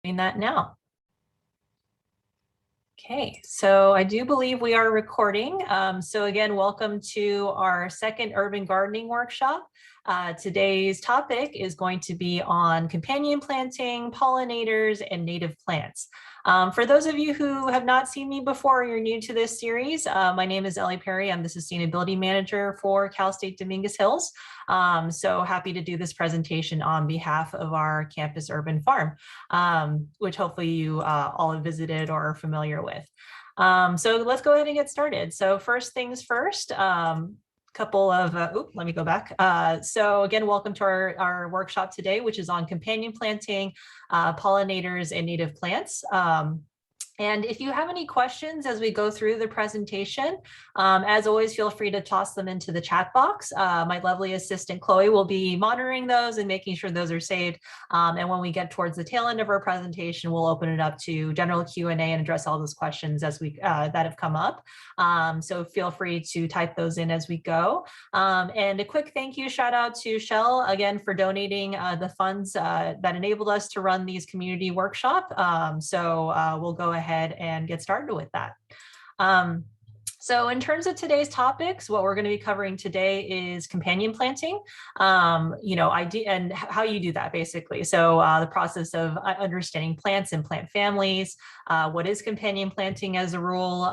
Doing that now. Okay, so I do believe we are recording. So again, welcome to our second urban gardening workshop. Today's topic is going to be on companion planting, pollinators, and native plants. For those of you who have not seen me before, or you're new to this series, my name is Ellie Perry. I'm the Sustainability Manager for Cal State Dominguez Hills. So happy to do this presentation on behalf of our campus urban farm, which hopefully you all have visited or are familiar with. So let's go ahead and get started. So first things first, couple of, let me go back. So again, welcome to our workshop today, which is on companion planting, pollinators, and native plants. And if you have any questions as we go through the presentation, as always, feel free to toss them into the chat box. My lovely assistant, Chloe, will be monitoring those and making sure those are saved. And when we get towards the tail end of our presentation, we'll open it up to general Q&A and address all those questions as we that have come up. So feel free to type those in as we go. And a quick thank you shout out to Shell again for donating the funds that enabled us to run these community workshop. So we'll go ahead and get started with that. So in terms of today's topics, what we're going to be covering today is companion planting, and how you do that basically. So the process of understanding plants and plant families, what is companion planting as a rule,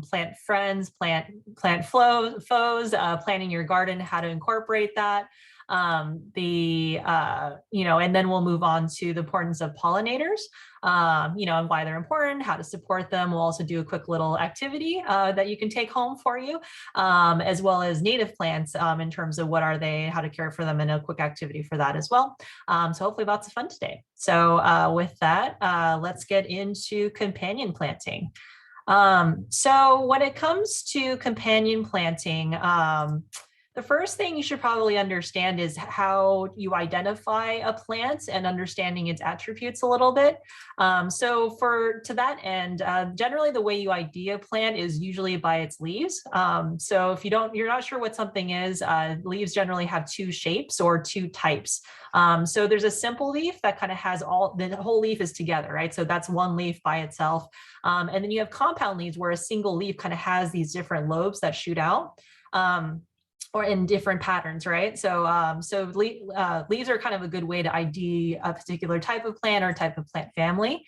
plant friends, plant foes, planting your garden, how to incorporate that. And then we'll move on to the importance of pollinators, and why they're important, how to support them. We'll also do a quick little activity that you can take home for you, as well as native plants in terms of what are they, how to care for them, and a quick activity for that as well. So hopefully lots of fun today. So with that, let's get into companion planting. So when it comes to companion planting, the first thing you should probably understand is how you identify a plant and understanding its attributes a little bit. So to that end, generally the way you ID a plant is usually by its leaves. So if you're not sure what something is, leaves generally have two shapes or two types. So there's a simple leaf that kind of has the whole leaf is together, right? So that's one leaf by itself. And then you have compound leaves where a single leaf kind of has these different lobes that shoot out. Or in different patterns, right? So, leaves are kind of a good way to ID a particular type of plant or type of plant family.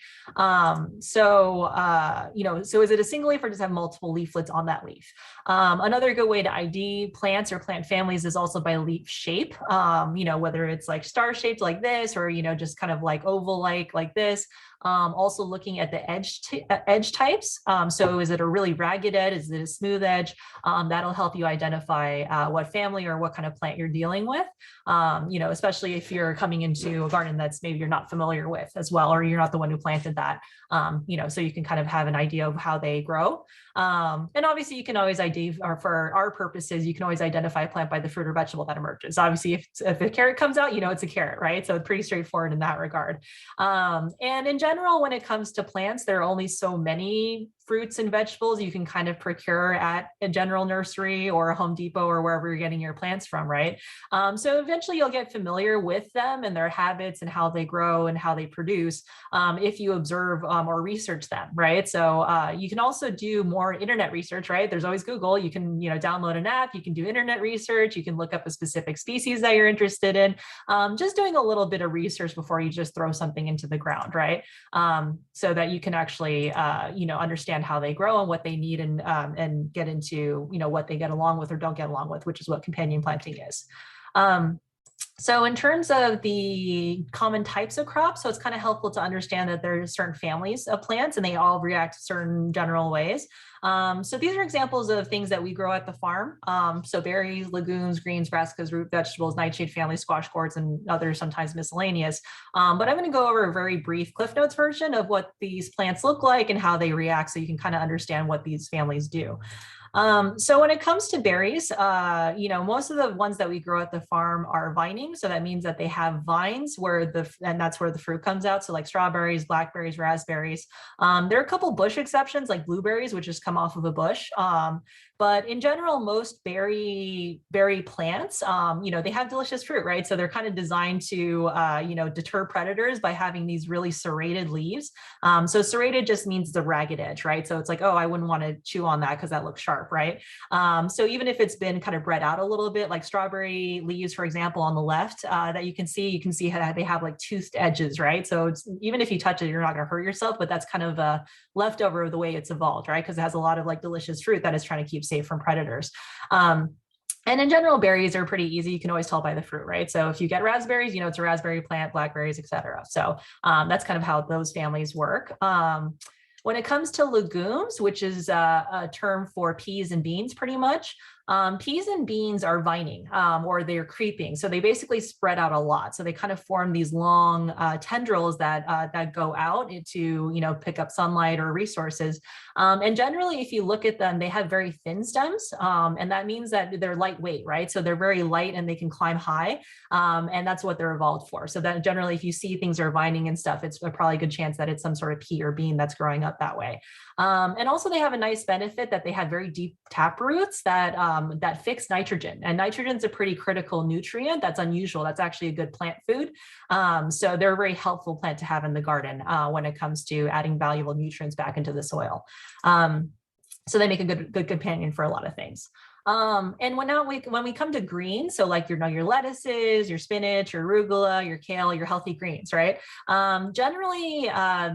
So is it a single leaf or does it have multiple leaflets on that leaf? Another good way to ID plants or plant families is also by leaf shape. Whether it's like star shaped like this, or just kind of like oval like this. Also looking at the edge types. So is it a really ragged edge? Is it a smooth edge? That'll help you identify what family or what kind of plant you're dealing with, especially if you're coming into a garden that's maybe you're not familiar with as well, or you're not the one who planted that, so you can kind of have an idea of how they grow. And obviously you can always ID, or for our purposes, you can always identify a plant by the fruit or vegetable that emerges. Obviously, if a carrot comes out, it's a carrot, right? So it's pretty straightforward in that regard. And in general, when it comes to plants, there are only so many fruits and vegetables you can kind of procure at a general nursery or a Home Depot or wherever you're getting your plants from, right? So eventually you'll get familiar with them and their habits and how they grow and how they produce if you observe or research them, right? So you can also do more internet research, right? There's always Google. You can download an app, you can do internet research, you can look up a specific species that you're interested in, just doing a little bit of research before you just throw something into the ground, right? So that you can actually understand how they grow and what they need, and get into what they get along with or don't get along with, which is what companion planting is. So in terms of the common types of crops, so it's kind of helpful to understand that there's certain families of plants and they all react certain general ways. So these are examples of things that we grow at the farm. So berries, legumes, greens, brassicas, root vegetables, nightshade family, squash gourds, and others sometimes miscellaneous. But I'm going to go over a very brief Cliff Notes version of what these plants look like and how they react, so you can kind of understand what these families do. So when it comes to berries, most of the ones that we grow at the farm are vining. So that means that they have vines and that's where the fruit comes out. So like strawberries, blackberries, raspberries. There are a couple bush exceptions like blueberries, which just come off of a bush. But in general, most berry plants, they have delicious fruit, right? So they're kind of designed to, deter predators by having these really serrated leaves. So serrated just means the ragged edge, right? So it's like, oh, I wouldn't want to chew on that because that looks sharp, right? So even if it's been kind of bred out a little bit, like strawberry leaves, for example, on the left that you can see how they have like toothed edges, right? So it's, even if you touch it, you're not going to hurt yourself, but that's kind of a leftover of the way it's evolved, right? Because it has a lot of like delicious fruit that it's trying to keep safe from predators. And in general, berries are pretty easy. You can always tell by the fruit, right? So if you get raspberries, it's a raspberry plant, blackberries, etc. So that's kind of how those families work. When it comes to legumes, which is a term for peas and beans, pretty much, peas and beans are vining or they're creeping. So they basically spread out a lot. So they kind of form these long tendrils that go out to, pick up sunlight or resources. And generally, if you look at them, they have very thin stems. And that means that they're lightweight, right? So they're very light and they can climb high. And that's what they're evolved for. So that generally, if you see things are vining and stuff, it's a probably good chance that it's some sort of pea or bean that's growing up that way. And also they have a nice benefit that they have very deep tap roots that fix nitrogen, and nitrogen is a pretty critical nutrient. That's unusual. That's actually a good plant food. So they're a very helpful plant to have in the garden when it comes to adding valuable nutrients back into the soil. So they make a good companion for a lot of things. And when we come to greens, so like your lettuces, your spinach, your arugula, your kale, your healthy greens, right? Generally,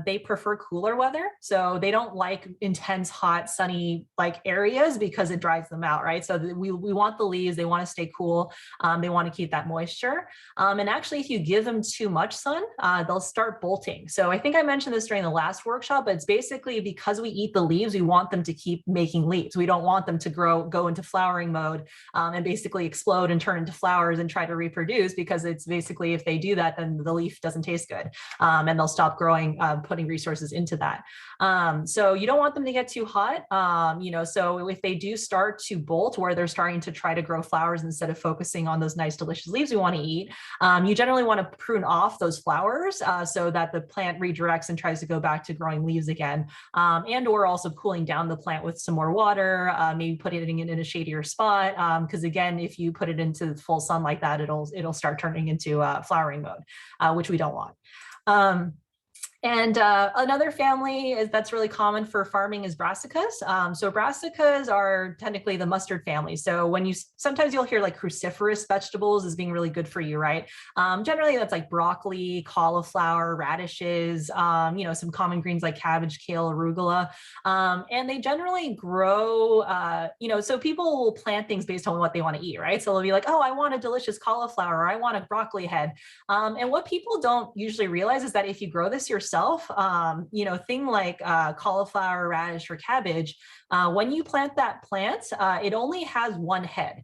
they prefer cooler weather, so they don't like intense, hot, sunny like areas because it dries them out, right? So we want the leaves; they want to stay cool. They want to keep that moisture. And actually, if you give them too much sun, they'll start bolting. So I think I mentioned this during the last workshop, but it's basically because we eat the leaves, we want them to keep making leaves. We don't want them to go into flowering mode and basically explode and turn into flowers and try to reproduce, because it's basically, if they do that, then the leaf doesn't taste good and they'll stop growing, putting resources into that. So you don't want them to get too hot. So if they do start to bolt, where they're starting to try to grow flowers instead of focusing on those nice, delicious leaves we want to eat, you generally want to prune off those flowers so that the plant redirects and tries to go back to growing leaves again, and or also cooling down the plant with some more water, maybe putting it in a shadier spot, because again, if you put it into full sun like that, it'll start turning into flowering mode, which we don't want. And another family that's really common for farming is brassicas. So brassicas are technically the mustard family. So sometimes you'll hear like cruciferous vegetables as being really good for you, right? Generally that's like broccoli, cauliflower, radishes, some common greens like cabbage, kale, arugula. And they generally grow, so people will plant things based on what they want to eat, right? So they'll be like, oh, I want a delicious cauliflower, or I want a broccoli head. And what people don't usually realize is that if you grow this yourself, thing like cauliflower, radish, or cabbage, when you plant that plant, it only has one head.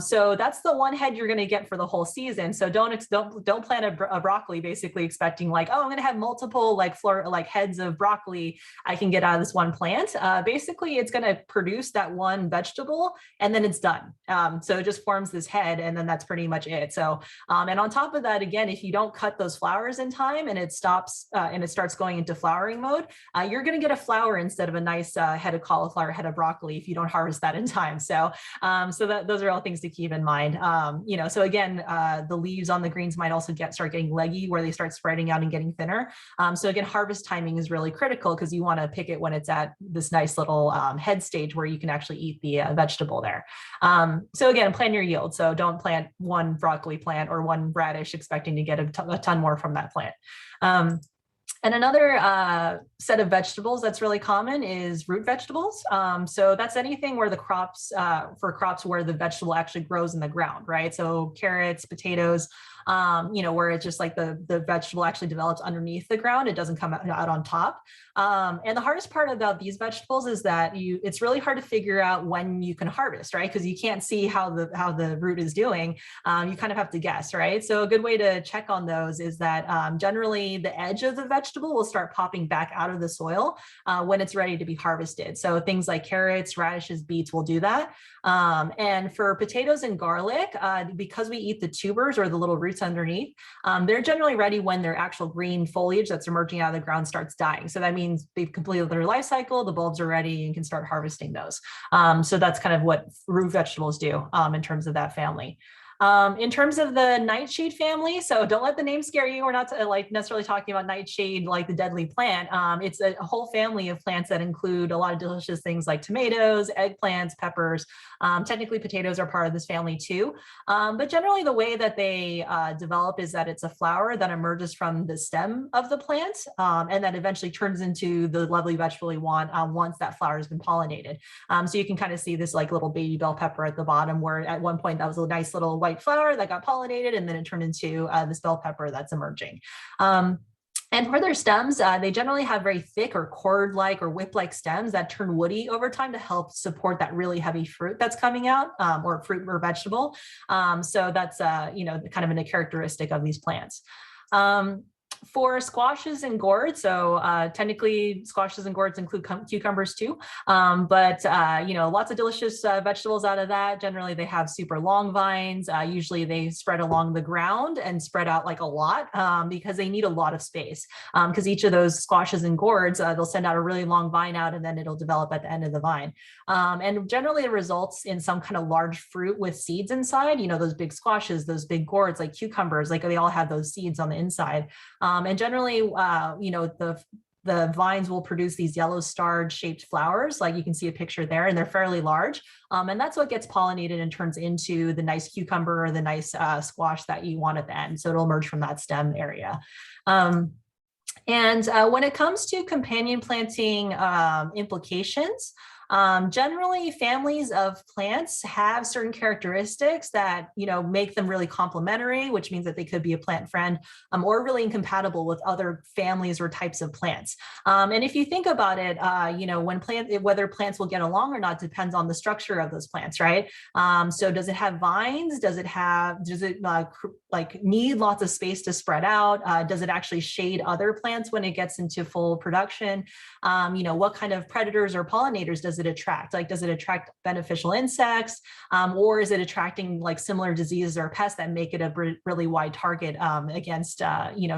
So that's the one head you're going to get for the whole season. So don't plant a broccoli basically expecting like, oh, I'm going to have multiple like heads of broccoli I can get out of this one plant. Basically, it's going to produce that one vegetable and then it's done. So it just forms this head and then that's pretty much it. So, and on top of that, again, if you don't cut those flowers in time and it stops and it starts going into flowering mode, you're going to get a flower instead of a nice head of cauliflower, head of broccoli if you don't harvest that in time. So, those are all things to keep in mind. So again, the leaves on the greens might also start getting leggy, where they start spreading out and getting thinner. So again, harvest timing is really critical, because you want to pick it when it's at this nice little head stage where you can actually eat the vegetable there. So again, plan your yield. So don't plant one broccoli plant or one radish expecting to get a ton more from that plant. And another set of vegetables that's really common is root vegetables. So that's anything where the crops where the vegetable actually grows in the ground, right? So carrots, potatoes, where it's just like the vegetable actually develops underneath the ground. It doesn't come out on top. And the hardest part about these vegetables is that it's really hard to figure out when you can harvest, right? Because you can't see how the root is doing. You kind of have to guess, right? So a good way to check on those is that generally the edge of the vegetable will start popping back out of the soil when it's ready to be harvested. So things like carrots, radishes, beets will do that. And for potatoes and garlic, because we eat the tubers or the little root roots underneath, they're generally ready when their actual green foliage that's emerging out of the ground starts dying. So that means they've completed their life cycle, the bulbs are ready, and can start harvesting those. So that's kind of what root vegetables do in terms of that family. In terms of the nightshade family, so don't let the name scare you. We're not like necessarily talking about nightshade like the deadly plant. It's a whole family of plants that include a lot of delicious things like tomatoes, eggplants, peppers. Technically, potatoes are part of this family too. But generally, the way that they develop is that it's a flower that emerges from the stem of the plant and that eventually turns into the lovely vegetable you want once that flower has been pollinated. So you can kind of see this like little baby bell pepper at the bottom, where at one point that was a nice little white flower that got pollinated, and then it turned into this bell pepper that's emerging. And for their stems, they generally have very thick or cord-like or whip-like stems that turn woody over time to help support that really heavy fruit that's coming out, or fruit or vegetable. So that's kind of a characteristic of these plants. For squashes and gourds, so technically squashes and gourds include cucumbers too, but lots of delicious vegetables out of that. Generally, they have super long vines. Usually they spread along the ground and spread out like a lot because they need a lot of space. Because each of those squashes and gourds, they'll send out a really long vine out, and then it'll develop at the end of the vine. And generally it results in some kind of large fruit with seeds inside. Those big squashes, those big gourds like cucumbers, like they all have those seeds on the inside. And generally, the vines will produce these yellow starred shaped flowers, like you can see a picture there, and they're fairly large. And that's what gets pollinated and turns into the nice cucumber or the nice squash that you want at the end. So it'll emerge from that stem area. And when it comes to companion planting implications, generally families of plants have certain characteristics that make them really complementary, which means that they could be a plant friend, or really incompatible with other families or types of plants. And if you think about it, whether plants will get along or not depends on the structure of those plants, right? So does it have vines? Does it need lots of space to spread out? Does it actually shade other plants when it gets into full production? What kind of predators or pollinators does it attract? Like, does it attract beneficial insects, or is it attracting like similar diseases or pests that make it a really wide target against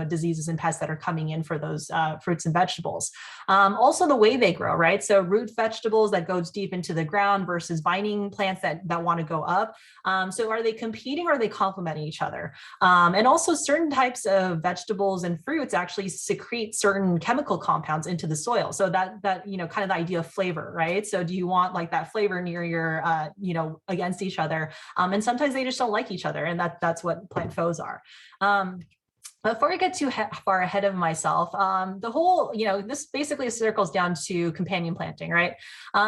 diseases and pests that are coming in for those fruits and vegetables? Also, the way they grow, right? So root vegetables that goes deep into the ground versus vining plants that want to go up. So are they competing, or are they complementing each other? And also, certain types of vegetables and fruits actually secrete certain chemical compounds into the soil. So that kind of the idea of flavor, right? So do you want like that flavor near your, against each other? And sometimes they just don't like each other, and that's what plant foes are. Before I get too far ahead of myself, the whole, this basically circles down to companion planting, right?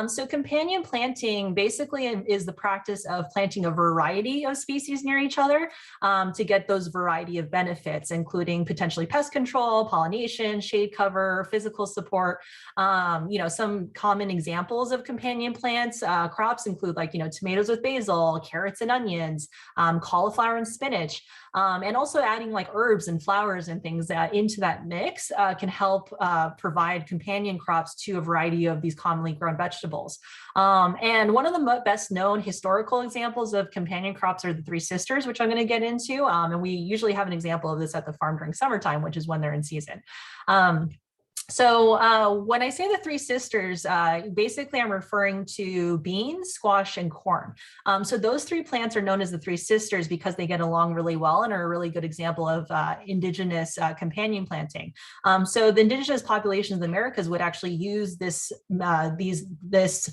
So companion planting basically is the practice of planting a variety of species near each other to get those variety of benefits, including potentially pest control, pollination, shade cover, physical support. Some common examples of companion plants, crops include like, tomatoes with basil, carrots and onions, cauliflower and spinach. And also adding like herbs and flowers and things into that mix can help provide companion crops to a variety of these commonly grown vegetables. And one of the best known historical examples of companion crops are the Three Sisters, which I'm going to get into. And we usually have an example of this at the farm during summertime, which is when they're in season. So when I say the Three Sisters, basically I'm referring to beans, squash, and corn. So those three plants are known as the Three Sisters because they get along really well and are a really good example of indigenous companion planting. So the indigenous populations of the Americas would actually use this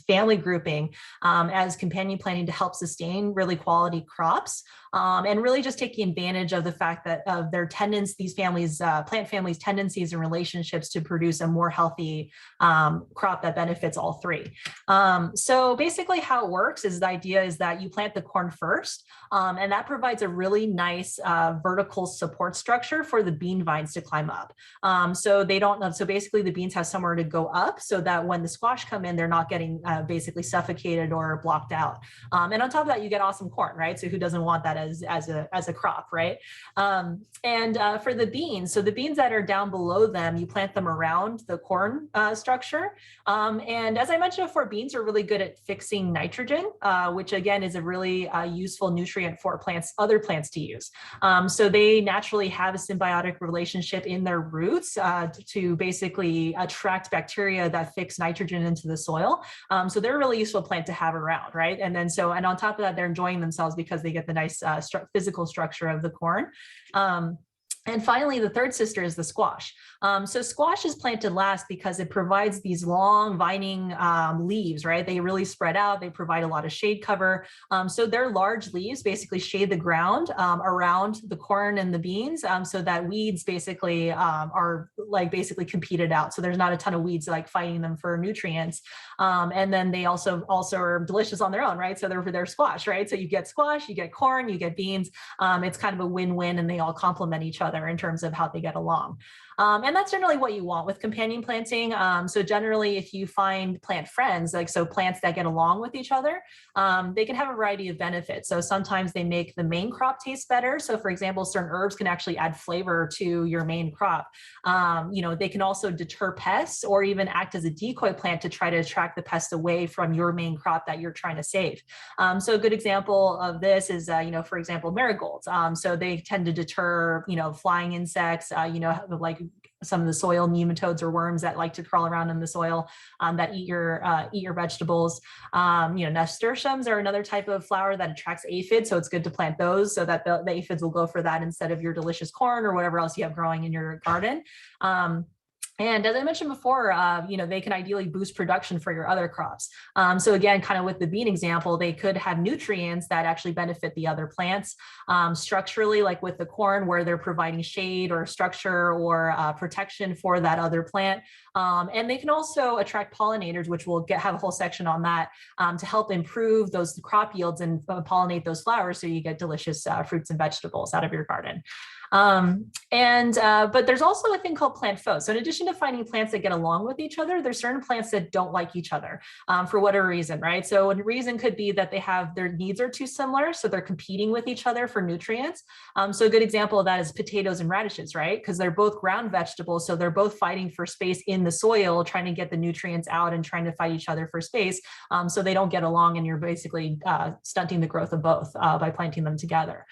family grouping as companion planting to help sustain really quality crops. And really just taking advantage of the fact that of their tendencies, these families, plant families' tendencies and relationships to produce a more healthy crop that benefits all three. So basically how it works is the idea is that you plant the corn first, and that provides a really nice vertical support structure for the bean vines to climb up. So basically the beans have somewhere to go up so that when the squash come in, they're not getting basically suffocated or blocked out. And on top of that, you get awesome corn, right? So who doesn't want that as a crop, right? For the beans, so the beans that are down below them, you plant them around the corn structure. And as I mentioned before, beans are really good at fixing nitrogen, which again is a really useful nutrient for other plants to use. So they naturally have a symbiotic relationship in their roots to basically attract bacteria that fix nitrogen into the soil. So they're a really useful plant to have around, right? And on top of that, they're enjoying themselves because they get the nice physical structure of the corn. And finally, the third sister is the squash. So squash is planted last because it provides these long vining leaves, right? They really spread out. They provide a lot of shade cover. So their large leaves basically shade the ground around the corn and the beans, so that weeds basically are like basically competed out. So there's not a ton of weeds like fighting them for nutrients. And then they also are delicious on their own, right? So they're squash, right? So you get squash, you get corn, you get beans. It's kind of a win-win, and they all complement each other in terms of how they get along. And that's generally what you want with companion planting. So generally, if you find plant friends, so plants that get along with each other, they can have a variety of benefits. So sometimes they make the main crop taste better. So for example, certain herbs can actually add flavor to your main crop. They can also deter pests or even act as a decoy plant to try to attract the pests away from your main crop that you're trying to save. So a good example of this is, for example, marigolds. So they tend to deter, flying insects, like some of the soil nematodes or worms that like to crawl around in the soil that eat your vegetables. Nasturtiums are another type of flower that attracts aphids, so it's good to plant those so that the aphids will go for that instead of your delicious corn or whatever else you have growing in your garden. And as I mentioned before, they can ideally boost production for your other crops. So again, kind of with the bean example, they could have nutrients that actually benefit the other plants. Structurally, like with the corn, where they're providing shade or structure or protection for that other plant. And they can also attract pollinators, which we'll have a whole section on that, to help improve those crop yields and pollinate those flowers so you get delicious fruits and vegetables out of your garden. But there's also a thing called plant foes. So in addition to finding plants that get along with each other, there's certain plants that don't like each other for whatever reason, right? So a reason could be that their needs are too similar, so they're competing with each other for nutrients. So a good example of that is potatoes and radishes, right? Because they're both ground vegetables, so they're both fighting for space in the soil, trying to get the nutrients out and trying to fight each other for space. So they don't get along, and you're basically stunting the growth of both by planting them together.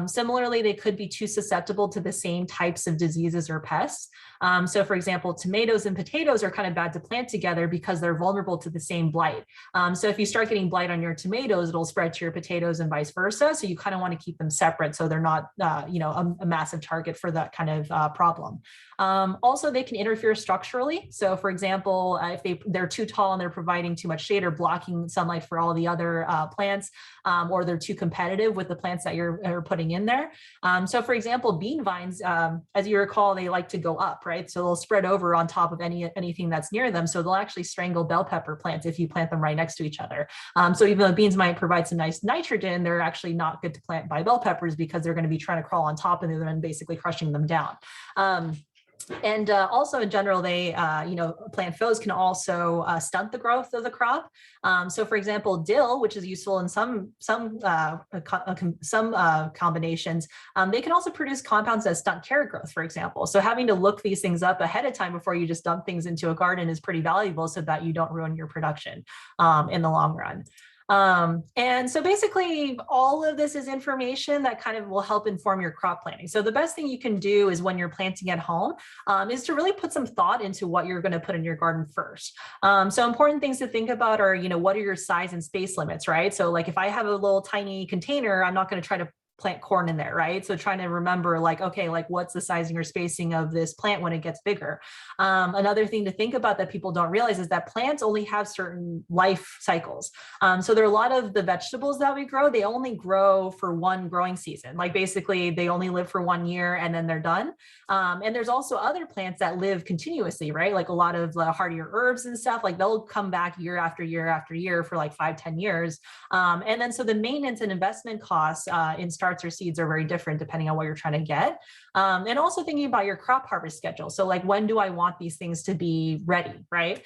Similarly, they could be too susceptible to the same types of diseases or pests. So for example, tomatoes and potatoes are kind of bad to plant together because they're vulnerable to the same blight. So if you start getting blight on your tomatoes, it'll spread to your potatoes and vice versa. So you kind of want to keep them separate so they're not, a massive target for that kind of problem. Also, they can interfere structurally. So for example, if they're too tall and they're providing too much shade or blocking sunlight for all the other plants, or they're too competitive with the plants that you're putting in there. So for example, bean vines, as you recall, they like to go up, right? So they'll spread over on top of anything that's near them. So they'll actually strangle bell pepper plants if you plant them right next to each other. So even though beans might provide some nice nitrogen, they're actually not good to plant by bell peppers because they're going to be trying to crawl on top and then basically crushing them down. And also in general, plant foes can also stunt the growth of the crop. So for example, dill, which is useful in some combinations, they can also produce compounds that stunt carrot growth, for example. So having to look these things up ahead of time before you just dump things into a garden is pretty valuable so that you don't ruin your production in the long run. And so basically all of this is information that kind of will help inform your crop planning. So the best thing you can do is when you're planting at home is to really put some thought into what you're going to put in your garden first. So important things to think about are, what are your size and space limits, right? So like if I have a little tiny container, I'm not going to try to plant corn in there, right? So trying to remember what's the sizing or spacing of this plant when it gets bigger. Another thing to think about that people don't realize is that plants only have certain life cycles. So there are a lot of the vegetables that we grow, they only grow for one growing season. Like basically they only live for 1 year and then they're done. And there's also other plants that live continuously, right? Like a lot of hardier herbs and stuff, like they'll come back year after year after year for like 5-10 years. And then so the maintenance and investment costs in starts or seeds are very different depending on what you're trying to get. And also thinking about your crop harvest schedule. So like, when do I want these things to be ready, right?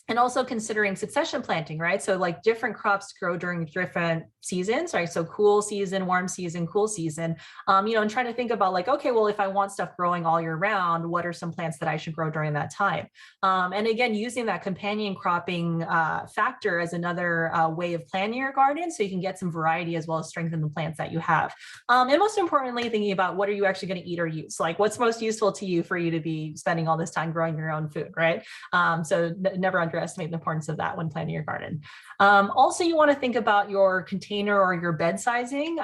And also considering succession planting, right? So like different crops grow during different seasons, right? So cool season, warm season, cool season, and trying to think about like, okay, well, if I want stuff growing all year round, what are some plants that I should grow during that time? And again, using that companion cropping factor as another way of planning your garden so you can get some variety as well as strengthen the plants that you have. And most importantly, thinking about what are you actually going to eat or use? Like what's most useful to you for you to be spending all this time growing your own food, right? So never underestimate the importance of that when planting your garden. Also, you want to think about your container or your bed sizing.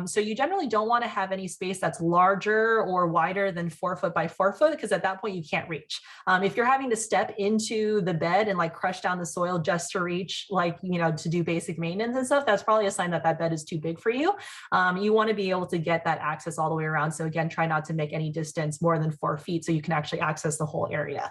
So you generally don't want to have any space that's larger or wider than 4 foot by 4 foot, because at that point you can't reach. If you're having to step into the bed and like crush down the soil just to reach, like, to do basic maintenance and stuff, that's probably a sign that that bed is too big for you. You want to be able to get that access all the way around. So again, try not to make any distance more than 4 feet so you can actually access the whole area.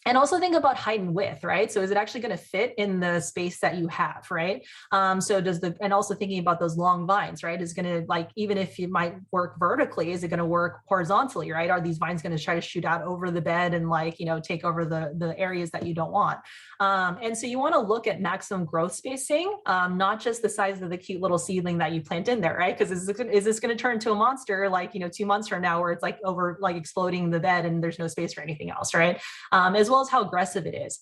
And also think about height and width, right? So is it actually going to fit in the space that you have, right? And also thinking about those long vines, right? Is going to, like, even if it might work vertically, is it going to work horizontally, right? Are these vines going to try to shoot out over the bed and like, take over the areas that you don't want? And so you want to look at maximum growth spacing, not just the size of the cute little seedling that you plant in there, right? Because is this going to turn into a monster like, 2 months from now where it's like over, like exploding the bed and there's no space for anything else, right? As well as how aggressive it is.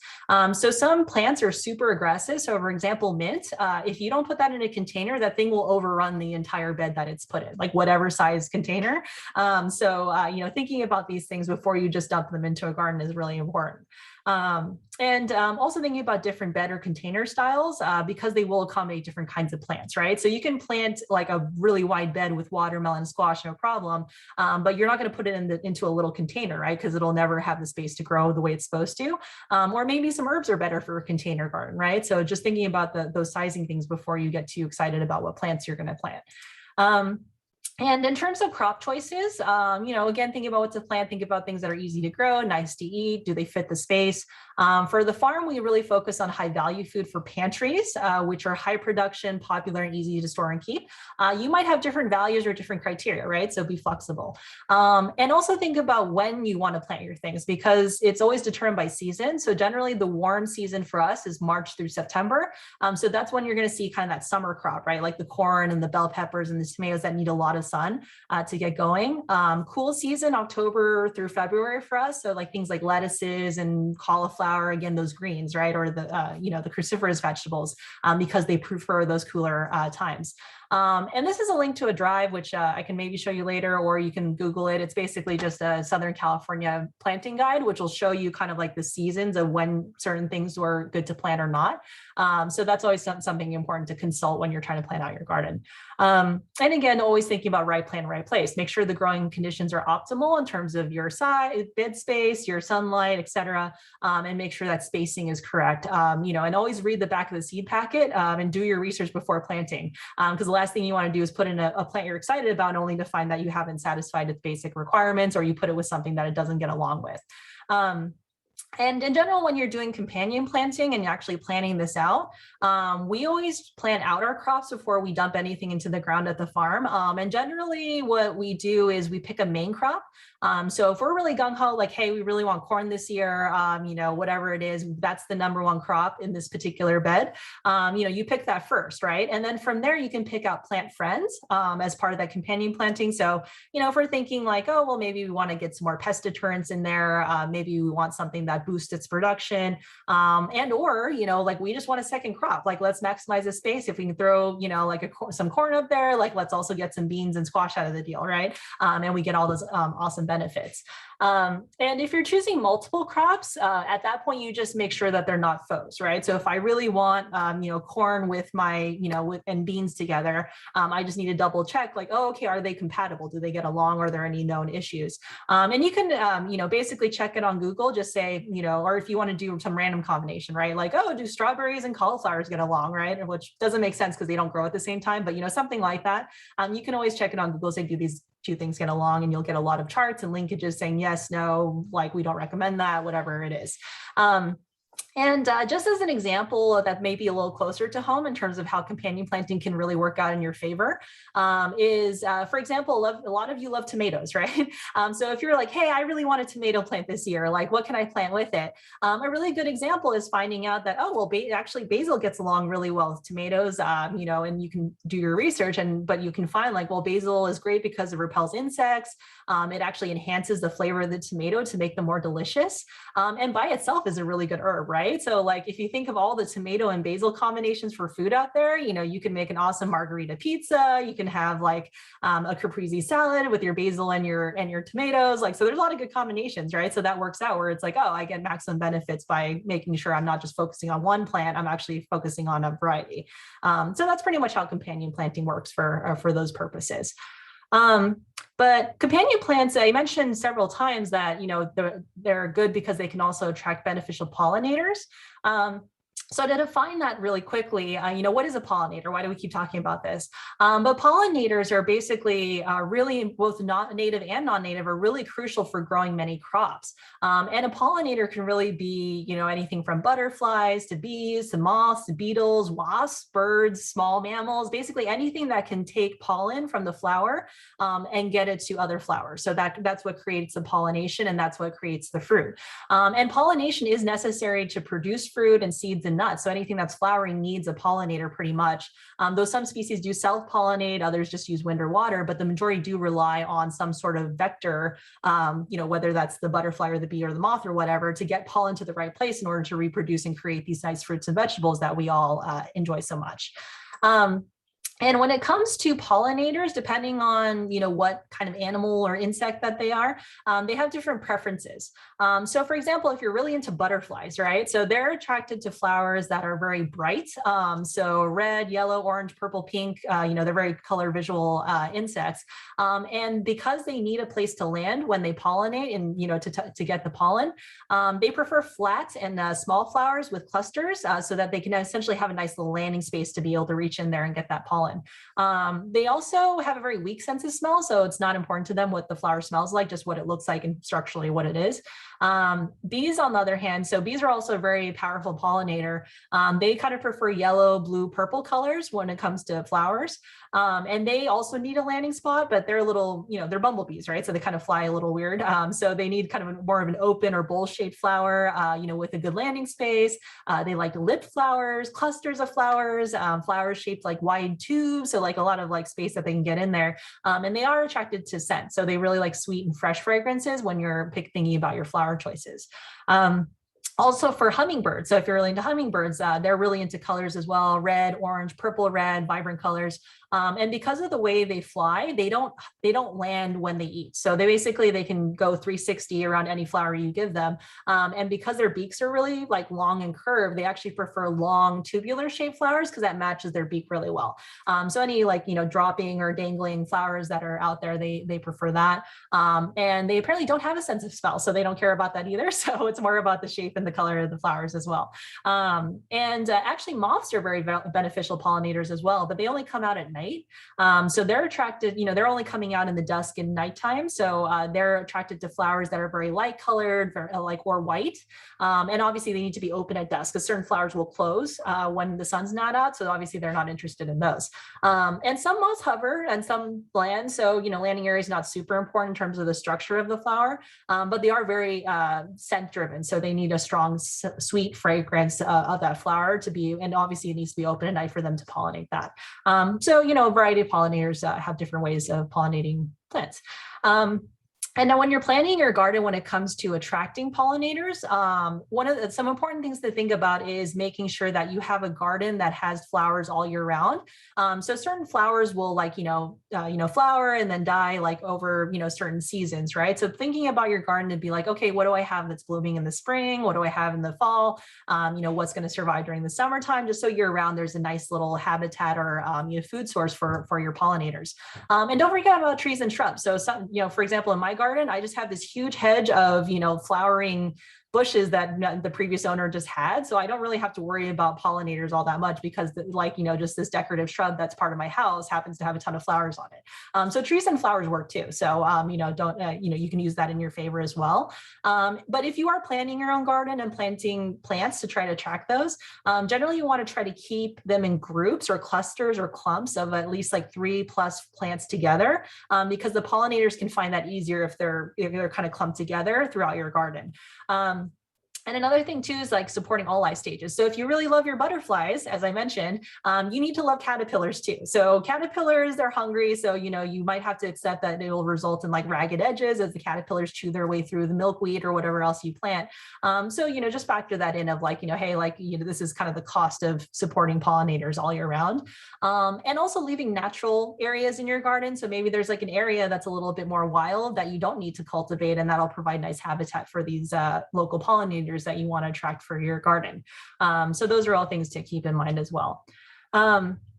So some plants are super aggressive. So for example, mint, if you don't put that in a container, that thing will overrun the entire bed that it's put in, like whatever size container. Thinking about these things before you just dump them into a garden is really important. Also thinking about different bed or container styles because they will accommodate different kinds of plants, right? So you can plant like a really wide bed with watermelon, squash, no problem, but you're not going to put it into a little container, right? Because it'll never have the space to grow the way it's supposed to. Or maybe some herbs are better for a container garden, right? So just thinking about those sizing things before you get too excited about what plants you're going to plant. And in terms of crop choices, again, thinking about what to plant, think about things that are easy to grow, nice to eat. Do they fit the space? For the farm, we really focus on high value food for pantries, which are high production, popular, and easy to store and keep. You might have different values or different criteria, right? So be flexible. And also think about when you want to plant your things because it's always determined by season. So generally the warm season for us is March through September. So that's when you're going to see kind of that summer crop, right? Like the corn and the bell peppers and the tomatoes that need a lot of sun to get going. Cool season, October through February for us. So like things like lettuces and cauliflower, again, those greens, right? Or the cruciferous vegetables because they prefer those cooler times. And this is a link to a drive, which I can maybe show you later, or you can Google it. It's basically just a Southern California planting guide, which will show you kind of like the seasons of when certain things were good to plant or not. So that's always something important to consult when you're trying to plan out your garden. And again, always thinking about right plant, right place. Make sure the growing conditions are optimal in terms of your size, bed space, your sunlight, et cetera, and make sure that spacing is correct. And always read the back of the seed packet and do your research before planting. Because the last thing you want to do is put in a plant you're excited about only to find that you haven't satisfied its basic requirements or you put it with something that it doesn't get along with. And in general, when you're doing companion planting and actually planning this out, we always plan out our crops before we dump anything into the ground at the farm. And generally what we do is we pick a main crop. So if we're really gung-ho, like, hey, we really want corn this year, whatever it is, that's the #1 crop in this particular bed. You pick that first, right? And then from there, you can pick out plant friends as part of that companion planting. So, if we're thinking like, oh, well, maybe we want to get some more pest deterrents in there. Maybe we want something that boosts its production or we just want a second crop. Like, let's maximize the space. If we can throw, some corn up there, like, let's also get some beans and squash out of the deal, right? And we get all those awesome benefits. And if you're choosing multiple crops, at that point, you just make sure that they're not foes, right? So if I really want, corn with my, and beans together, I just need to double check, like, oh, okay, are they compatible? Do they get along? Are there any known issues? And you can, basically check it on Google, just say, or if you want to do some random combination, right? Like, oh, do strawberries and cauliflowers get along, right? Which doesn't make sense because they don't grow at the same time, but, something like that. You can always check it on Google, say, do these two things get along, and you'll get a lot of charts and linkages saying yes, no, like we don't recommend that, whatever it is. And just as an example that may be a little closer to home in terms of how companion planting can really work out in your favor is, for example, a lot of you love tomatoes, right? So if you're like, hey, I really want a tomato plant this year, like what can I plant with it? A really good example is finding out that, oh, well, actually basil gets along really well with tomatoes, you know, and you can do your research but you can find like, well, basil is great because it repels insects. It actually enhances the flavor of the tomato to make them more delicious. And by itself is a really good herb, right? So like if you think of all the tomato and basil combinations for food out there, you know, you can make an awesome margarita pizza. You can have like a caprese salad with your basil and your tomatoes. Like, so there's a lot of good combinations, right? So that works out where it's like, oh, I get maximum benefits by making sure I'm not just focusing on one plant, I'm actually focusing on a variety. So that's pretty much how companion planting works for those purposes. But companion plants, I mentioned several times that, you know, they're good because they can also attract beneficial pollinators. So to define that really quickly, you know, what is a pollinator? Why do we keep talking about this? But pollinators are basically really both native and non-native are really crucial for growing many crops. And a pollinator can really be, you know, anything from butterflies to bees to moths to beetles, wasps, birds, small mammals, basically anything that can take pollen from the flower and get it to other flowers. So that's what creates the pollination, and that's what creates the fruit. And pollination is necessary to produce fruit and seeds and nuts. So anything that's flowering needs a pollinator pretty much. Though some species do self-pollinate, others just use wind or water, but the majority do rely on some sort of vector, you know, whether that's the butterfly or the bee or the moth or whatever, to get pollen to the right place in order to reproduce and create these nice fruits and vegetables that we all enjoy so much. And when it comes to pollinators, depending on, you know, what kind of animal or insect that they are, they have different preferences. So for example, if you're really into butterflies, right? So they're attracted to flowers that are very bright. So red, yellow, orange, purple, pink, you know, they're very color visual insects. And because they need a place to land when they pollinate and, you know, to get the pollen, they prefer flat and small flowers with clusters so that they can essentially have a nice little landing space to be able to reach in there and get that pollen. They also have a very weak sense of smell, so it's not important to them what the flower smells like, just what it looks like and structurally what it is. Bees, on the other hand, so bees are also a very powerful pollinator. They kind of prefer yellow, blue, purple colors when it comes to flowers. And they also need a landing spot, but they're a little, you know, they're bumblebees, right? So they kind of fly a little weird. So they need kind of more of an open or bowl-shaped flower, you know, with a good landing space. They like lipped flowers, clusters of flowers, flowers shaped like wide tubes. So like a lot of like space that they can get in there. And they are attracted to scent. So they really like sweet and fresh fragrances when you're thinking about your flower choices. Also for hummingbirds, so if you're really into hummingbirds, they're really into colors as well, red, orange, purple, red, vibrant colors. And because of the way they fly, they don't land when they eat. So they can go 360 around any flower you give them. And because their beaks are really like long and curved, they actually prefer long tubular shaped flowers because that matches their beak really well. So any like, you know, dropping or dangling flowers that are out there, they prefer that. And they apparently don't have a sense of smell, so they don't care about that either. So it's more about the shape and the color of the flowers as well. Actually moths are very beneficial pollinators as well, but they only come out at night. So they're attracted, you know, they're only coming out in the dusk and nighttime. So they're attracted to flowers that are very light colored, or white. And obviously they need to be open at dusk because certain flowers will close when the sun's not out. So obviously they're not interested in those. And some moths hover and some land. So, you know, landing area is not super important in terms of the structure of the flower, but they are very scent driven. So they need a strong, sweet fragrance of that flower to be, and obviously it needs to be open at night for them to pollinate that. So, you know, a variety of pollinators have different ways of pollinating plants. And now when you're planning your garden, when it comes to attracting pollinators, some important things to think about is making sure that you have a garden that has flowers all year round. So certain flowers will flower and then die like over, you know, certain seasons, right? So thinking about your garden to be like, okay, what do I have that's blooming in the spring? What do I have in the fall? You know, what's going to survive during the summertime, just so year round there's a nice little habitat or food source for your pollinators. And don't forget about trees and shrubs. So some, you know, for example, in my garden, I just have this huge hedge of, flowering bushes that the previous owner just had. So I don't really have to worry about pollinators all that much because just this decorative shrub that's part of my house happens to have a ton of flowers on it. So trees and flowers work too. So, you can use that in your favor as well. But if you are planting your own garden and planting plants to try to attract those, generally you want to try to keep them in groups or clusters or clumps of at least like 3+ plants together, because the pollinators can find that easier if they're kind of clumped together throughout your garden. And another thing too is like supporting all life stages. So if you really love your butterflies, as I mentioned, you need to love caterpillars too. So caterpillars, they're hungry. So, you might have to accept that it will result in like ragged edges as the caterpillars chew their way through the milkweed or whatever else you plant. So, just factor that in of like, hey, this is kind of the cost of supporting pollinators all year round. And also leaving natural areas in your garden. So maybe there's like an area that's a little bit more wild that you don't need to cultivate, and that'll provide nice habitat for these local pollinators that you want to attract for your garden. So those are all things to keep in mind as well.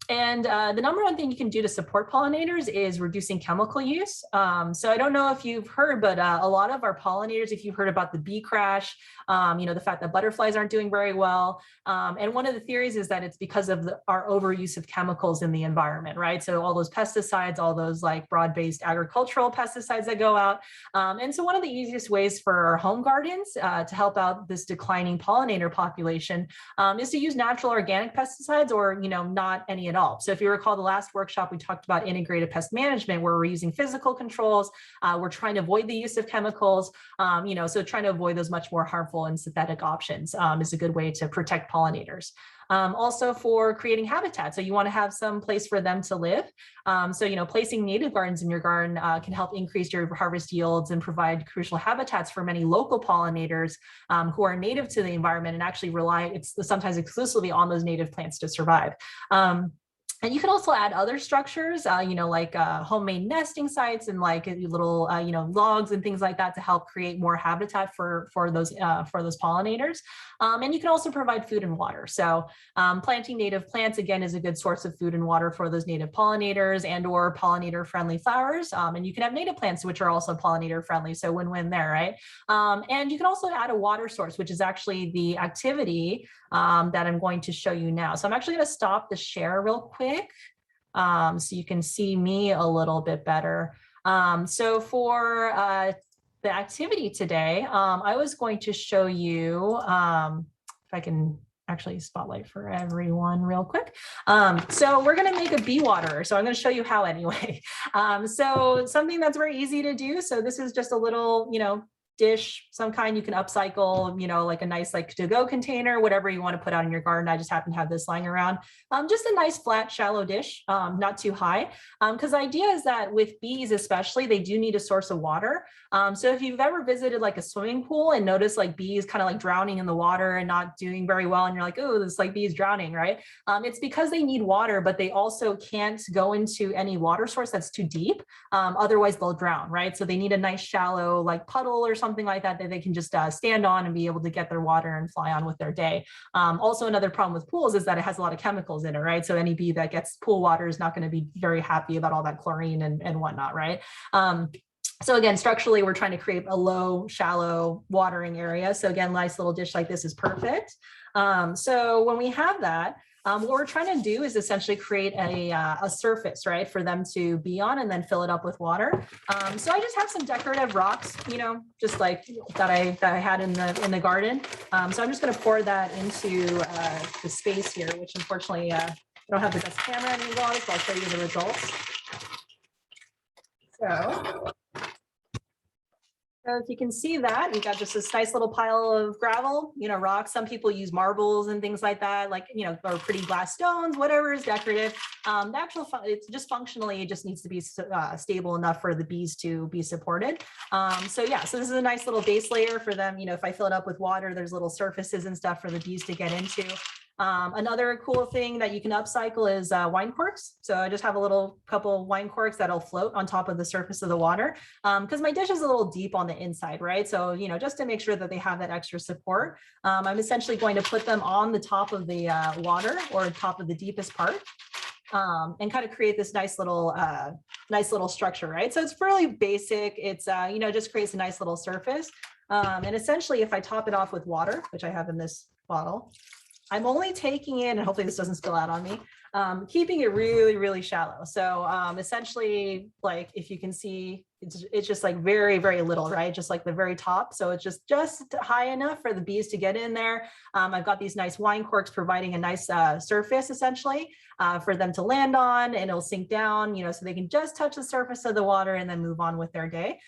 And the number one thing you can do to support pollinators is reducing chemical use. So I don't know if you've heard, but a lot of our pollinators, if you've heard about the bee crash, the fact that butterflies aren't doing very well. And one of the theories is that it's because of our overuse of chemicals in the environment, right? So all those pesticides, all those like broad-based agricultural pesticides that go out. And so one of the easiest ways for our home gardens to help out this declining pollinator population is to use natural organic pesticides or, not any at all. So if you recall the last workshop, we talked about integrated pest management, where we're using physical controls. We're trying to avoid the use of chemicals, so trying to avoid those much more harmful and synthetic options is a good way to protect pollinators. Also for creating habitat. So you want to have some place for them to live. So, placing native gardens in your garden can help increase your harvest yields and provide crucial habitats for many local pollinators who are native to the environment and actually rely sometimes exclusively on those native plants to survive. And you can also add other structures, like homemade nesting sites and like little, logs and things like that to help create more habitat for those pollinators. And you can also provide food and water. So planting native plants, again, is a good source of food and water for those native pollinators and or pollinator friendly flowers. And you can have native plants, which are also pollinator friendly. So win-win there, right? And you can also add a water source, which is actually the activity that I'm going to show you now. So I'm actually going to stop the share real quick so you can see me a little bit better. So for the activity today, I was going to show you, if I can actually spotlight for everyone real quick. So we're going to make a bee waterer. So I'm going to show you how anyway. So something that's very easy to do. So this is just a little, dish, some kind you can upcycle, like a nice like to-go container, whatever you want to put out in your garden. I just happen to have this lying around. Just a nice flat, shallow dish, not too high. Because the idea is that with bees especially, they do need a source of water. So if you've ever visited like a swimming pool and noticed like bees kind of like drowning in the water and not doing very well, and you're like, oh, this like bees drowning, right? It's because they need water, but they also can't go into any water source that's too deep. Otherwise they'll drown, right? So they need a nice shallow like puddle or something like that they can just stand on and be able to get their water and fly on with their day. Also, another problem with pools is that it has a lot of chemicals in it, right? So any bee that gets pool water is not going to be very happy about all that chlorine and whatnot, right? So again, structurally, we're trying to create a low, shallow watering area. So again, nice little dish like this is perfect. So when we have that, what we're trying to do is essentially create a surface, right, for them to be on and then fill it up with water. So I just have some decorative rocks, just like that I had in the garden. So I'm just going to pour that into the space here, which unfortunately I don't have the best camera angle on it, so I'll show you the results. So if you can see that, we got just this nice little pile of gravel, rocks. Some people use marbles and things like that, like, or pretty glass stones, whatever is decorative. It's just functionally, it just needs to be stable enough for the bees to be supported. So this is a nice little base layer for them. If I fill it up with water, there's little surfaces and stuff for the bees to get into. Another cool thing that you can upcycle is wine corks. So I just have a couple wine corks that'll float on top of the surface of the water because my dish is a little deep on the inside, right? So, just to make sure that they have that extra support, I'm essentially going to put them on the top of the water or top of the deepest part. and kind of create this nice little structure, right? So it's really basic. It's, just creates a nice little surface. And essentially, if I top it off with water, which I have in this bottle, I'm only taking in, and hopefully this doesn't spill out on me, keeping it really, really shallow. So essentially, like if you can see, it's just like very, very little, right? Just like the very top. So it's just high enough for the bees to get in there. I've got these nice wine corks providing a nice surface essentially for them to land on, and it'll sink down, so they can just touch the surface of the water and then move on with their day.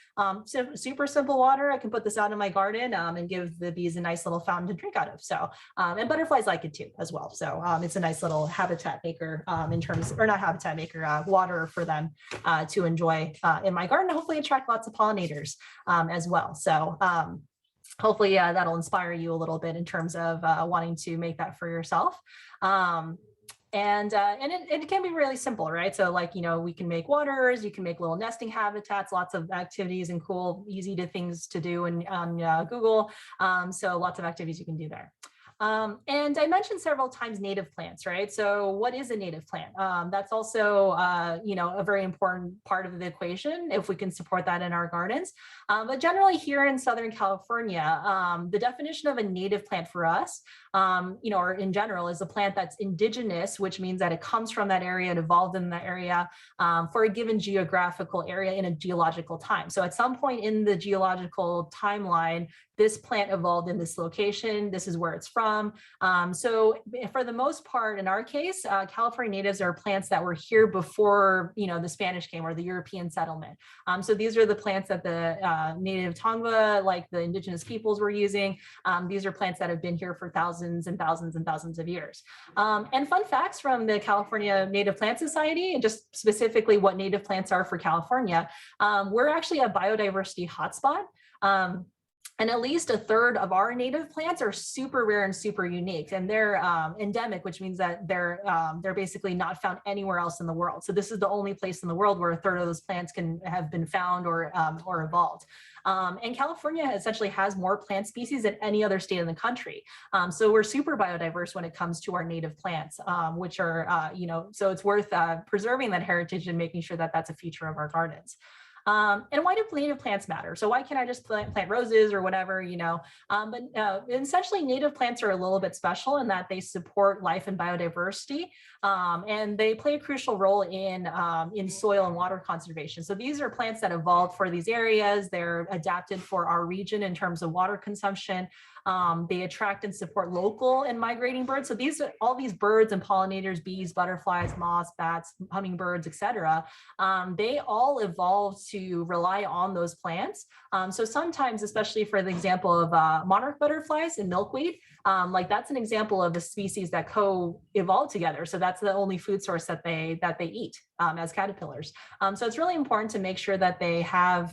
So super simple water. I can put this out in my garden and give the bees a nice little fountain to drink out of. So, and butterflies like it too as well. So it's a nice little habitat maker water for them to enjoy in my garden. Hopefully attract lots of pollinators as well. So hopefully that'll inspire you a little bit in terms of wanting to make that for yourself. And it can be really simple, right? So like, we can make waters, you can make little nesting habitats, lots of activities and cool, easy things to do on Google. So lots of activities you can do there. And I mentioned several times native plants, right? So what is a native plant? That's also, a very important part of the equation if we can support that in our gardens. But generally here in Southern California, the definition of a native plant for us, or in general, is a plant that's indigenous, which means that it comes from that area and evolved in that area for a given geographical area in a geological time. So at some point in the geological timeline, this plant evolved in this location. This is where it's from. So for the most part, in our case, California natives are plants that were here before, the Spanish came or the European settlement. So these are the plants that the native Tongva, like the indigenous peoples, were using. These are plants that have been here for thousands and thousands and thousands of years. And fun facts from the California Native Plant Society, and just specifically what native plants are for California, we're actually a biodiversity hotspot. And at least a third of our native plants are super rare and super unique, and they're endemic, which means that they're basically not found anywhere else in the world. So this is the only place in the world where a third of those plants can have been found or evolved. And California essentially has more plant species than any other state in the country. So we're super biodiverse when it comes to our native plants, which are, so it's worth preserving that heritage and making sure that that's a feature of our gardens. And why do native plants matter? So why can't I just plant roses or whatever, but essentially native plants are a little bit special in that they support life and biodiversity, and they play a crucial role in soil and water conservation. So these are plants that evolved for these areas. They're adapted for our region in terms of water consumption. They attract and support local and migrating birds. So all these birds and pollinators, bees, butterflies, moths, bats, hummingbirds, etc. They all evolved to rely on those plants. So sometimes, especially for the example of monarch butterflies and milkweed, like that's an example of a species that co-evolved together. So that's the only food source that they eat as caterpillars. So it's really important to make sure that they have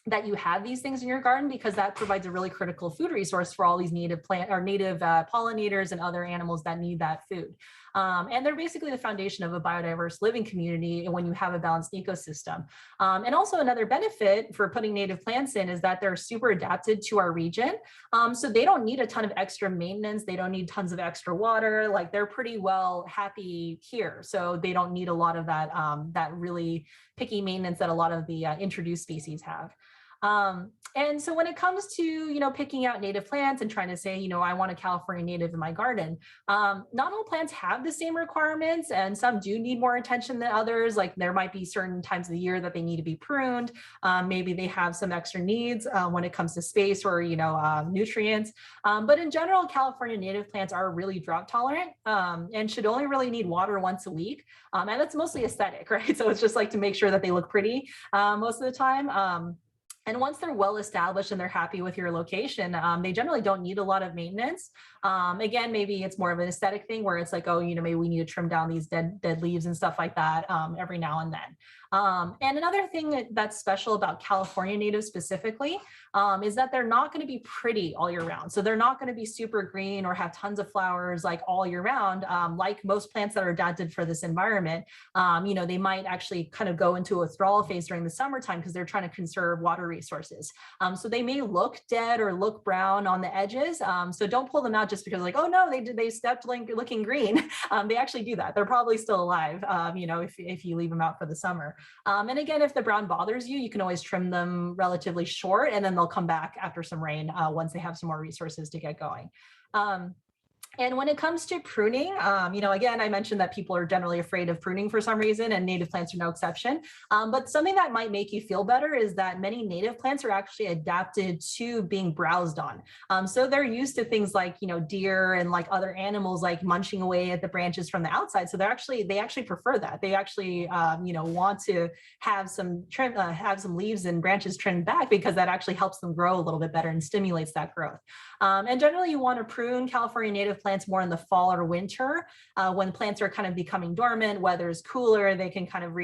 that you have these things in your garden, because that provides a really critical food resource for all these native pollinators and other animals that need that food. And they're basically the foundation of a biodiverse living community when you have a balanced ecosystem. And also another benefit for putting native plants in is that they're super adapted to our region. So they don't need a ton of extra maintenance. They don't need tons of extra water. Like they're pretty well happy here. So they don't need a lot of that really picky maintenance that a lot of the introduced species have. And so when it comes to, picking out native plants and trying to say, I want a California native in my garden, not all plants have the same requirements, and some do need more attention than others. Like there might be certain times of the year that they need to be pruned. Maybe they have some extra needs when it comes to space or, nutrients. But in general, California native plants are really drought tolerant and should only really need water once a week. And that's mostly aesthetic, right? So it's just like to make sure that they look pretty most of the time. And once they're well established and they're happy with your location, they generally don't need a lot of maintenance. Again, maybe it's more of an aesthetic thing where it's like, oh, maybe we need to trim down these dead leaves and stuff like that every now and then. And another thing that's special about California natives specifically is that they're not going to be pretty all year round. So they're not going to be super green or have tons of flowers like all year round, like most plants that are adapted for this environment. They might actually kind of go into a withdrawal phase during the summertime because they're trying to conserve water resources. So they may look dead or look brown on the edges. So don't pull them out just because like, oh no, they stepped looking green. They actually do that. They're probably still alive, if you leave them out for the summer. And again, if the brown bothers you, you can always trim them relatively short and then they'll come back after some rain once they have some more resources to get going. And when it comes to pruning, again, I mentioned that people are generally afraid of pruning for some reason, and native plants are no exception. But something that might make you feel better is that many native plants are actually adapted to being browsed on. So they're used to things like, deer and like other animals like munching away at the branches from the outside. So they actually prefer that. They actually, want to have some leaves and branches trimmed back because that actually helps them grow a little bit better and stimulates that growth. And generally, you want to prune California native plants more in the fall or winter when plants are kind of becoming dormant, weather is cooler, they can kind of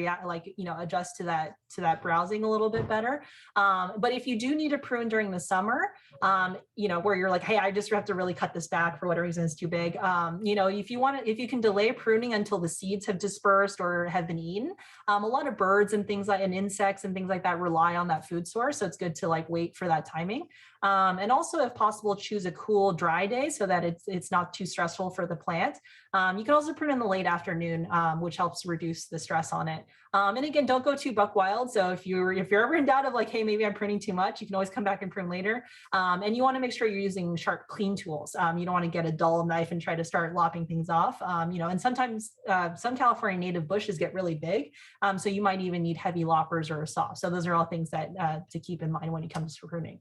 adjust to that browsing a little bit better. But if you do need to prune during the summer, where you're like, hey, I just have to really cut this back for whatever reason it's too big. If you can delay pruning until the seeds have dispersed or have been eaten, a lot of birds and things like and insects and things like that rely on that food source. So it's good to like wait for that timing. And also, if possible, choose a cool, dry day so that it's not too stressful for the plant. You can also prune in the late afternoon, which helps reduce the stress on it. And again, don't go too buck wild. So if you're ever in doubt of like, hey, maybe I'm pruning too much, you can always come back and prune later. And you want to make sure you're using sharp, clean tools. You don't want to get a dull knife and try to start lopping things off. And sometimes some California native bushes get really big. So you might even need heavy loppers or a saw. So those are all things that to keep in mind when it comes to pruning.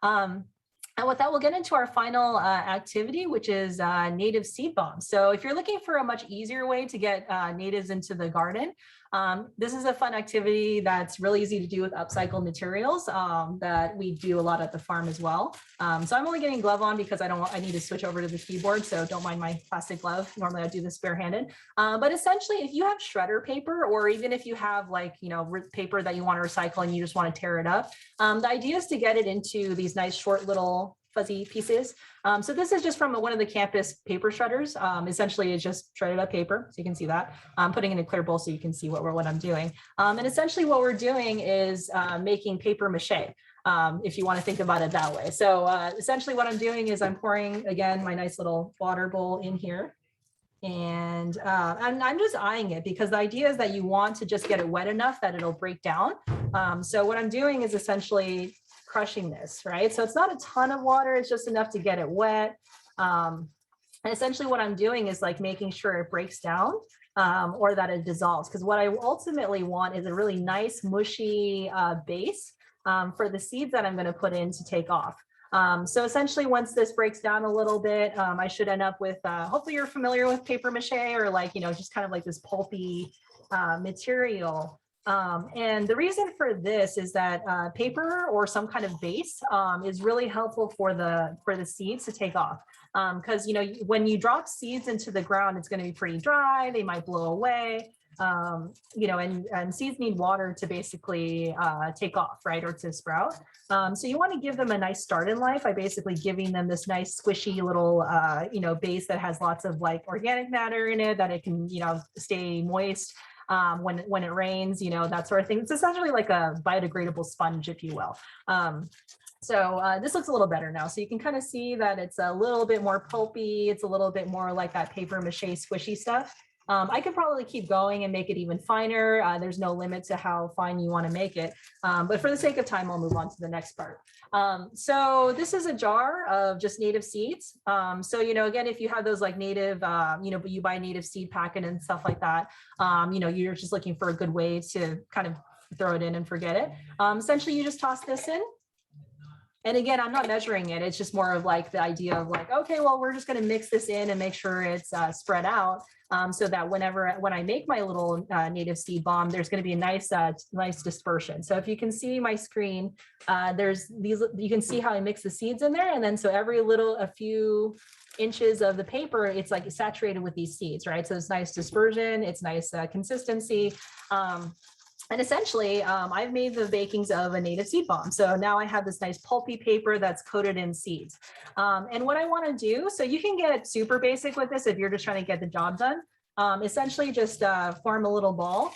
And with that, we'll get into our final activity, which is native seed bombs. So if you're looking for a much easier way to get natives into the garden, this is a fun activity that's really easy to do with upcycled materials that we do a lot at the farm as well. So I'm only getting glove on because I need to switch over to the keyboard, so don't mind my plastic glove. Normally I do this barehanded. But essentially, if you have shredder paper, or even if you have paper that you want to recycle and you just want to tear it up, the idea is to get it into these nice short little fuzzy pieces. So this is just from one of the campus paper shredders. Essentially, it's just shredded up paper, so you can see that. I'm putting in a clear bowl so you can see what I'm doing. And essentially what we're doing is making paper mache, if you want to think about it that way. So essentially what I'm doing is I'm pouring, again, my nice little water bowl in here. And I'm just eyeing it because the idea is that you want to just get it wet enough that it'll break down. So what I'm doing is essentially crushing this, right? So it's not a ton of water, it's just enough to get it wet. And essentially what I'm doing is like making sure it breaks down or that it dissolves. Because what I ultimately want is a really nice mushy base for the seeds that I'm going to put in to take off. So essentially once this breaks down a little bit, I should end up with, hopefully you're familiar with paper mache or just kind of like this pulpy material. And the reason for this is that paper or some kind of base is really helpful for the seeds to take off. Because when you drop seeds into the ground, it's going to be pretty dry. They might blow away. And seeds need water to basically take off, right, or to sprout. So you want to give them a nice start in life by basically giving them this nice squishy little, base that has lots of like organic matter in it that it can, stay moist. When it rains, that sort of thing. It's essentially like a biodegradable sponge, if you will. So this looks a little better now. So you can kind of see that it's a little bit more pulpy. It's a little bit more like that paper mache squishy stuff. I could probably keep going and make it even finer. There's no limit to how fine you want to make it. But for the sake of time, I'll move on to the next part. So this is a jar of just native seeds. So, again, if you have those like native, but you buy a native seed packet and stuff like that, you're just looking for a good way to kind of throw it in and forget it. Essentially, you just toss this in. And again, I'm not measuring it. It's just more of like the idea of like, okay, well, we're just going to mix this in and make sure it's spread out so that when I make my little native seed bomb, there's going to be a nice dispersion. So if you can see my screen, you can see how I mix the seeds in there. And then so a few inches of the paper, it's like saturated with these seeds, right? So it's nice dispersion, it's nice consistency. And essentially, I've made the bakings of a native seed bomb. So now I have this nice pulpy paper that's coated in seeds. And what I want to do, so you can get super basic with this if you're just trying to get the job done. Essentially just form a little ball,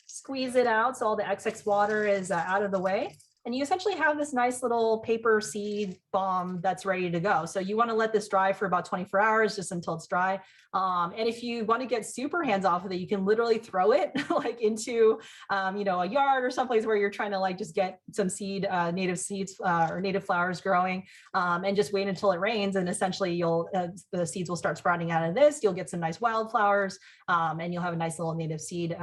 squeeze it out so all the excess water is out of the way. And you essentially have this nice little paper seed bomb that's ready to go. So you want to let this dry for about 24 hours, just until it's dry. And if you want to get super hands off with it, you can literally throw it like into, a yard or someplace where you're trying to like just get some seed, native seeds or native flowers growing, and just wait until it rains. And essentially the seeds will start sprouting out of this. You'll get some nice wildflowers, and you'll have a nice little native seed,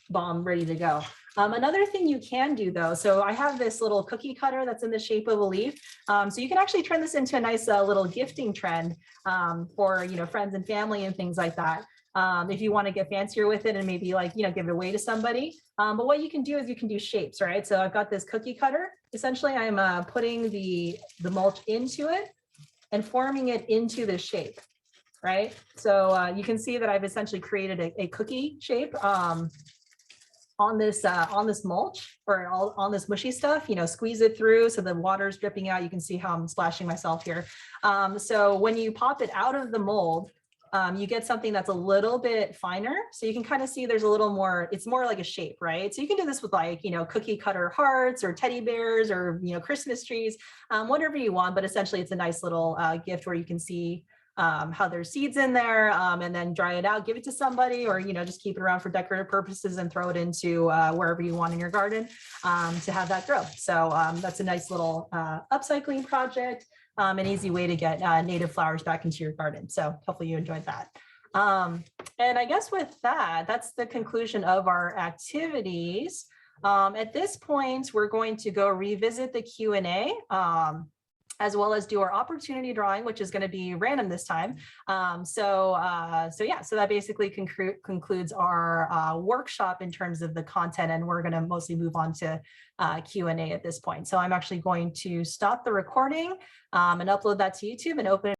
bomb ready to go. Another thing you can do though, so I have this little cookie cutter that's in the shape of a leaf. So you can actually turn this into a nice little gifting trend for friends and family and things like that. If you want to get fancier with it and maybe like, give it away to somebody. But what you can do is you can do shapes, right? So I've got this cookie cutter. Essentially, I'm putting the mulch into it and forming it into this shape, right? So you can see that I've essentially created a cookie shape on this mulch or on this mushy stuff, squeeze it through so the water's dripping out. You can see how I'm splashing myself here. So when you pop it out of the mold, you get something that's a little bit finer. So you can kind of see there's a little more, it's more like a shape, right? So you can do this with like, cookie cutter hearts or teddy bears or, Christmas trees, whatever you want, but essentially it's a nice little gift where you can see how there's seeds in there, and then dry it out, give it to somebody, or just keep it around for decorative purposes and throw it into wherever you want in your garden to have that grow. So that's a nice little upcycling project, an easy way to get native flowers back into your garden. So hopefully you enjoyed that. And I guess with that, that's the conclusion of our activities. At this point, we're going to go revisit the Q&A. As well as do our opportunity drawing, which is going to be random this time. So that basically concludes our workshop in terms of the content, and we're going to mostly move on to Q&A at this point. So I'm actually going to stop the recording and upload that to YouTube and open it